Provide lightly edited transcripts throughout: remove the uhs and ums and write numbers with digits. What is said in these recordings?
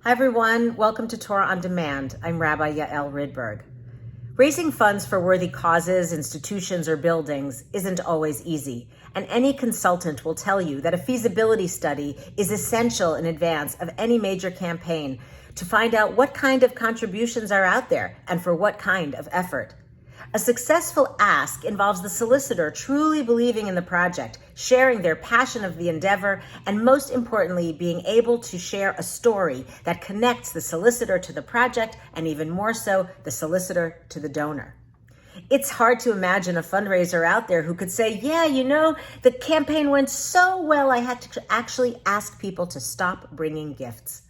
Hi everyone, welcome to Torah on Demand. I'm Rabbi Yael Ridberg. Raising funds for worthy causes, institutions, or buildings isn't always easy, and any consultant will tell you that a feasibility study is essential in advance of any major campaign to find out what kind of contributions are out there and for what kind of effort. A successful ask involves the solicitor truly believing in the project, sharing their passion of the endeavor, and most importantly, being able to share a story that connects the solicitor to the project, and even more so, the solicitor to the donor. It's hard to imagine a fundraiser out there who could say, the campaign went so well, I had to actually ask people to stop bringing gifts.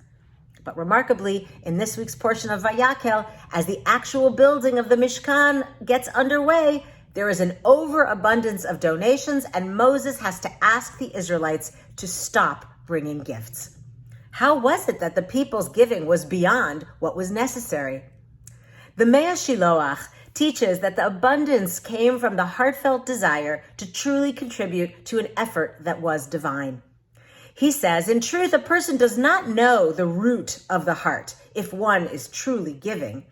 But remarkably, in this week's portion of Vayakhel, as the actual building of the Mishkan gets underway, there is an overabundance of donations, and Moses has to ask the Israelites to stop bringing gifts. How was it that the people's giving was beyond what was necessary? The Mea Shiloach teaches that the abundance came from the heartfelt desire to truly contribute to an effort that was divine. He says, in truth, a person does not know the root of the heart if one is truly giving.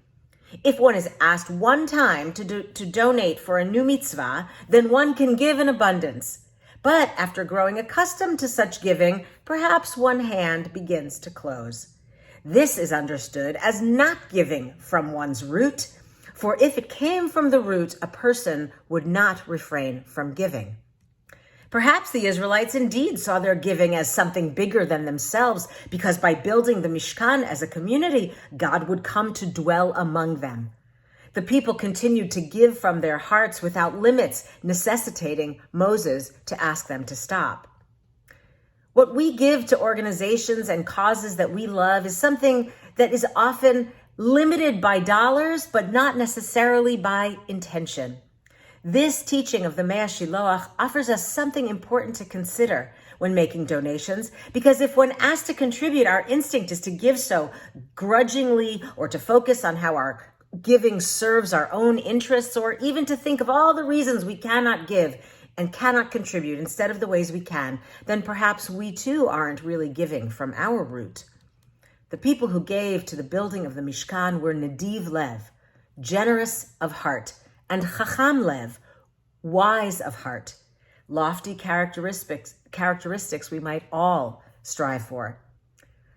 If one is asked one time to donate for a new mitzvah, then one can give in abundance. But after growing accustomed to such giving, perhaps one hand begins to close. This is understood as not giving from one's root, for if it came from the root, a person would not refrain from giving. Perhaps the Israelites indeed saw their giving as something bigger than themselves, because by building the Mishkan as a community, God would come to dwell among them. The people continued to give from their hearts without limits, necessitating Moses to ask them to stop. What we give to organizations and causes that we love is something that is often limited by dollars, but not necessarily by intention. This teaching of the Mea Shiloach offers us something important to consider when making donations, because if one asked to contribute, our instinct is to give so grudgingly, or to focus on how our giving serves our own interests, or even to think of all the reasons we cannot give and cannot contribute instead of the ways we can, then perhaps we too aren't really giving from our root. The people who gave to the building of the Mishkan were Nadiv Lev, generous of heart, and Chacham Lev, wise of heart, lofty characteristics we might all strive for.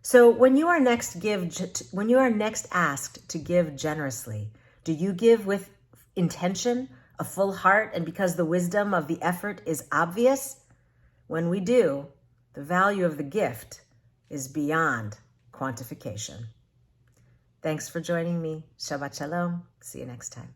So when you are next asked to give generously, do you give with intention, a full heart, and because the wisdom of the effort is obvious? When we do, the value of the gift is beyond quantification. Thanks for joining me. Shabbat Shalom. See you next time.